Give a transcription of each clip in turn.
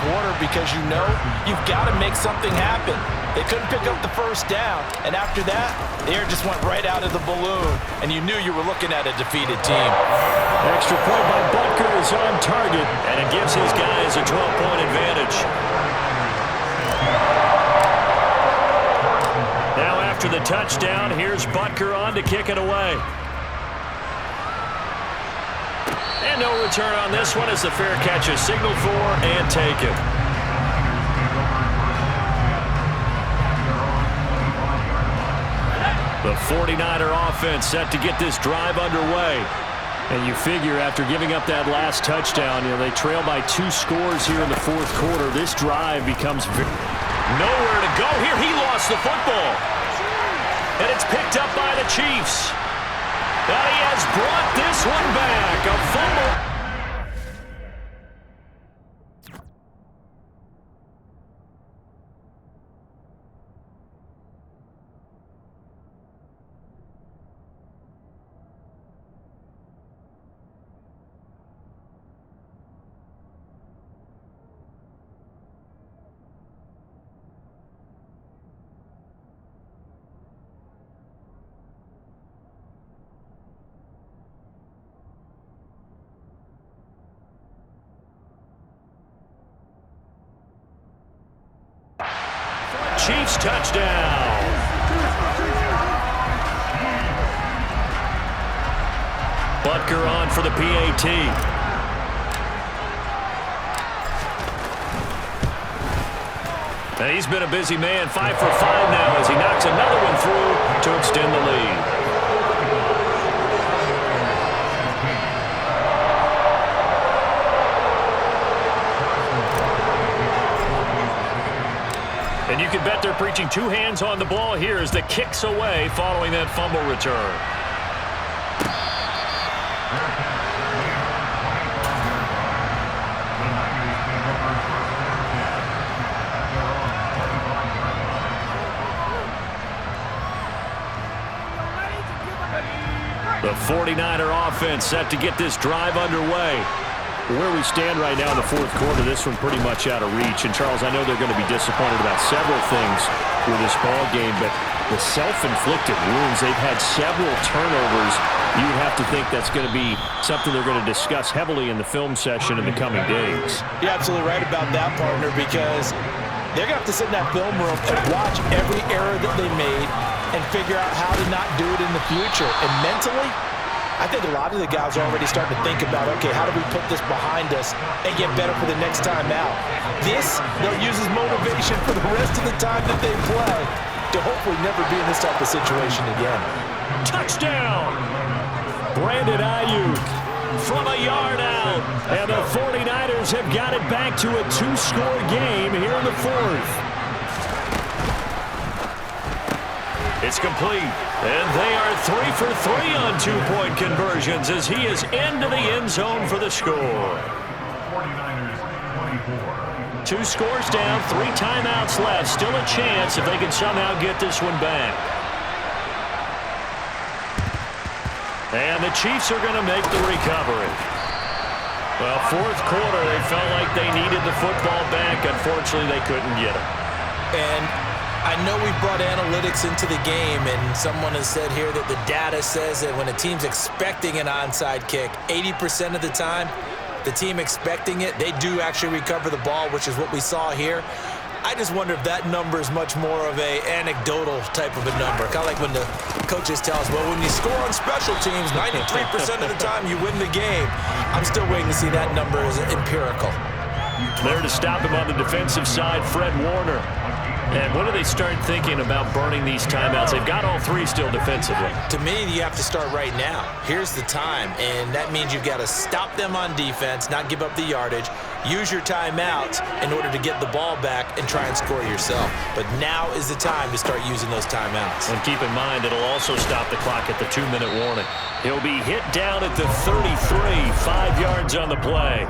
quarter because you know you've got to make something happen. They couldn't pick up the first down, and after that, the air just went right out of the balloon, and you knew you were looking at a defeated team. Extra point by Butker is on target, and it gives his guys a 12-point advantage. Now after the touchdown, here's Butker on to kick it away. And no return on this one as the fair catch is signaled for and taken. The 49er offense set to get this drive underway. And you figure after giving up that last touchdown, they trail by 2 scores here in the fourth quarter. This drive becomes nowhere to go here. He lost the football. And it's picked up by the Chiefs. And he has brought this one back. A fumble. Chiefs touchdown. Butker on for the PAT. And he's been a busy man, 5 for 5 now as he knocks another one through to extend the lead. And you can bet they're preaching 2 hands on the ball here as the kick's away following that fumble return. The 49er offense set to get this drive underway. Where we stand right now in the fourth quarter, this one pretty much out of reach. And, Charles, I know they're going to be disappointed about several things with this ball game, but the self-inflicted wounds, they've had several turnovers. You would have to think that's going to be something they're going to discuss heavily in the film session in the coming days. You're absolutely right about that, partner, because they're going to have to sit in that film room and watch every error that they made and figure out how to not do it in the future. And mentally, I think a lot of the guys are already starting to think about, okay, how do we put this behind us and get better for the next time out? This, they'll use as motivation for the rest of the time that they play to hopefully never be in this type of situation again. Touchdown! Brandon Ayuk from a yard out. And the 49ers have got it back to a 2-score game here in the fourth. It's complete, and they are 3 for 3 on 2-point conversions as he is into the end zone for the score. 49ers 24. 2 scores down, 3 timeouts left. Still a chance if they can somehow get this one back. And the Chiefs are going to make the recovery. Well, fourth quarter, they felt like they needed the football back. Unfortunately, they couldn't get it. And I know we brought analytics into the game, and someone has said here that the data says that when a team's expecting an onside kick, 80% of the time, the team expecting it, they do actually recover the ball, which is what we saw here. I just wonder if that number is much more of a anecdotal type of a number. Kind of like when the coaches tell us, well, when you score on special teams, 93% of the time you win the game. I'm still waiting to see that number as empirical. There to stop him on the defensive side, Fred Warner. And what do they start thinking about burning these timeouts? They've got all 3 still defensively. To me, you have to start right now. Here's the time, and that means you've got to stop them on defense, not give up the yardage, use your timeouts in order to get the ball back and try and score yourself. But now is the time to start using those timeouts. And keep in mind, it'll also stop the clock at the 2-minute warning. He'll be hit down at the 33, 5 yards on the play.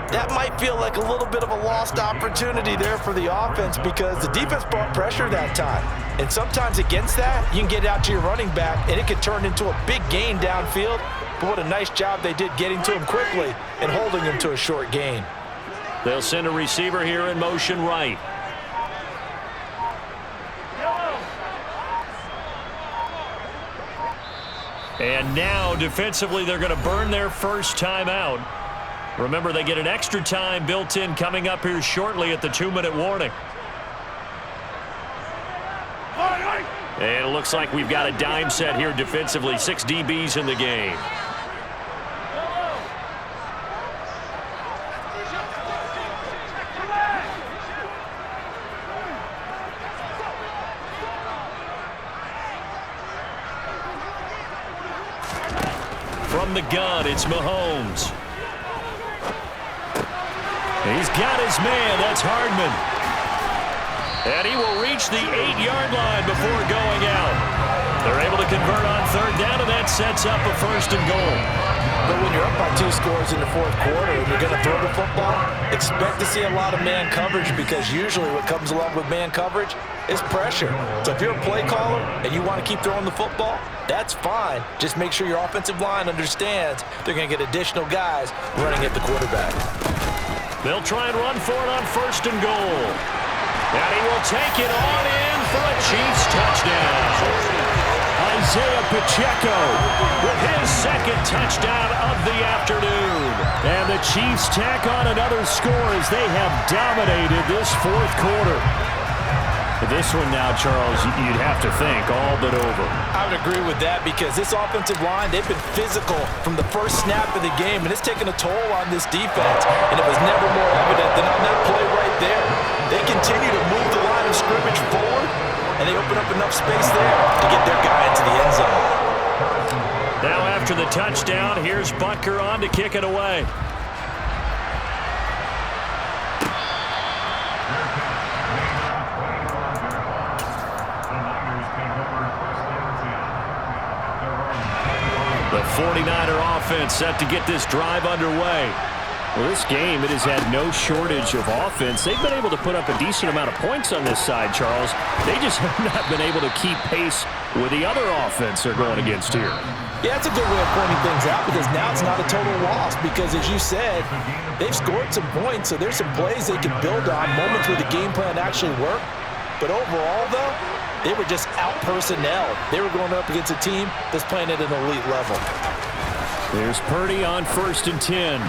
That might feel like a little bit of a lost opportunity there for the offense because the defense brought pressure that time. And sometimes against that, you can get out to your running back, and it can turn into a big gain downfield. But what a nice job they did getting to him quickly and holding him to a short gain. They'll send a receiver here in motion right. And now defensively they're going to burn their first timeout. Remember, they get an extra time built in coming up here shortly at the 2-minute warning. And it looks like we've got a dime set here defensively. 6 DBs in the game. From the gun, it's Mahomes. He's got his man. That's Hardman. And he will reach the 8-yard line before going out. They're able to convert on third down, and that sets up a 1st and goal. But when you're up by 2 scores in the 4th quarter and you're going to throw the football, expect to see a lot of man coverage, because usually what comes along with man coverage is pressure. So if you're a play caller and you want to keep throwing the football, that's fine. Just make sure your offensive line understands they're going to get additional guys running at the quarterback. They'll try and run for it on 1st and goal. And he will take it on in for a Chiefs touchdown. Isaiah Pacheco with his 2nd touchdown of the afternoon. And the Chiefs tack on another score as they have dominated this 4th quarter. This one now, Charles, you'd have to think all but over. I would agree with that, because this offensive line, they've been physical from the first snap of the game, and it's taken a toll on this defense, and it was never more evident than on that play right there. They continue to move the line of scrimmage forward, and they open up enough space there to get their guy into the end zone. Now after the touchdown, here's Butker on to kick it away. The 49er offense set to get this drive underway. Well, this game, it has had no shortage of offense. They've been able to put up a decent amount of points on this side, Charles. They just have not been able to keep pace with the other offense they're going against here. Yeah, that's a good way of pointing things out, because now it's not a total loss, because as you said, they've scored some points, so there's some plays they can build on, moments where the game plan actually worked. But overall, though, they were just out-personnel. They were going up against a team that's playing at an elite level. There's Purdy on 1st and 10.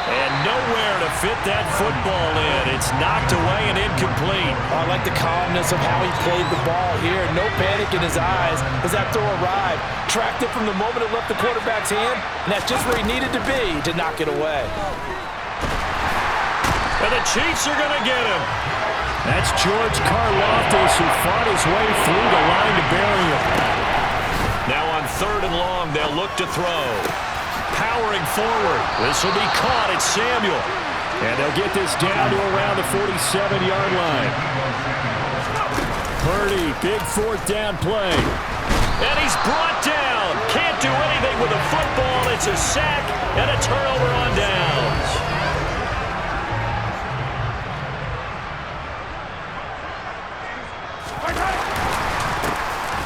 And nowhere to fit that football in. It's knocked away and incomplete. I like the calmness of how he played the ball here. No panic in his eyes as that throw arrived. Tracked it from the moment it left the quarterback's hand, and that's just where he needed to be to knock it away. And the Chiefs are going to get him. That's George Karlaftis, who fought his way through the line to bury him. Now on 3rd and long, they'll look to throw. Powering forward. This will be caught. It's Samuel. And they'll get this down to around the 47-yard line. Purdy, big 4th down play. And he's brought down. Can't do anything with the football. It's a sack and a turnover on downs.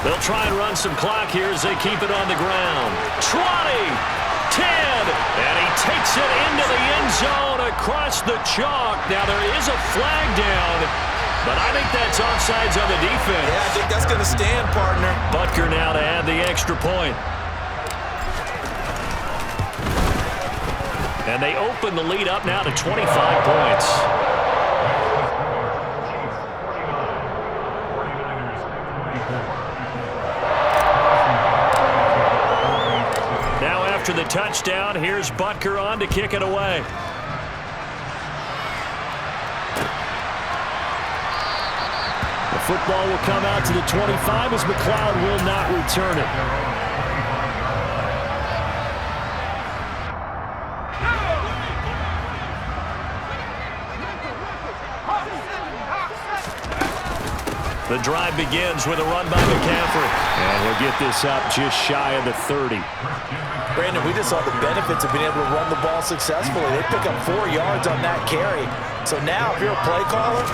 They'll try and run some clock here as they keep it on the ground. 20, 10, and he takes it into the end zone across the chalk. Now there is a flag down, but I think that's offsides on the defense. Yeah, I think that's going to stand, partner. Butker now to add the extra point. And they open the lead up now to 25 points. After the touchdown, here's Butker on to kick it away. The football will come out to the 25 as McLeod will not return it. The drive begins with a run by McCaffrey. And he'll get this up just shy of the 30. Brandon, we just saw the benefits of being able to run the ball successfully. They pick up 4 yards on that carry. So now, if you're a play caller,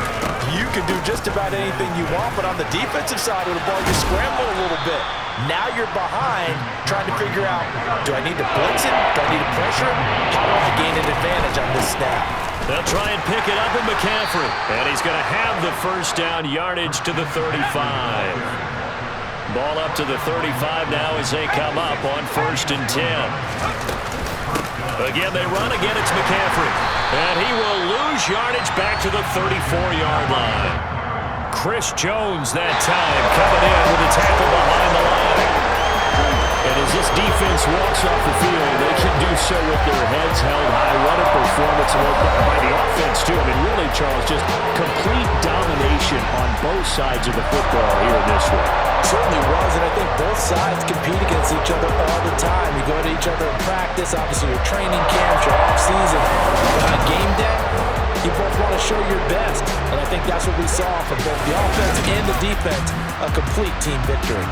you can do just about anything you want. But on the defensive side of the ball, you scramble a little bit. Now you're behind, trying to figure out, do I need to blitz it? Do I need to pressure him? How do I gain an advantage on this snap? They'll try and pick it up with McCaffrey. And he's going to have the first down, yardage to the 35. Ball up to the 35 now as they come up on 1st and 10. Again, they run. Again, it's McCaffrey. And he will lose yardage back to the 34-yard line. Chris Jones that time coming in with a tackle behind the line. And as this defense walks off the field, they can do so with their heads held high. What a performance by the offense, too. I mean, really, Charles, just complete domination on both sides of the football here in this one. Certainly was, and I think both sides compete against each other all the time. You go to each other in practice, obviously your training camps, your off-season. But on game day, you both want to show your best. And I think that's what we saw from both the offense and the defense, a complete team victory.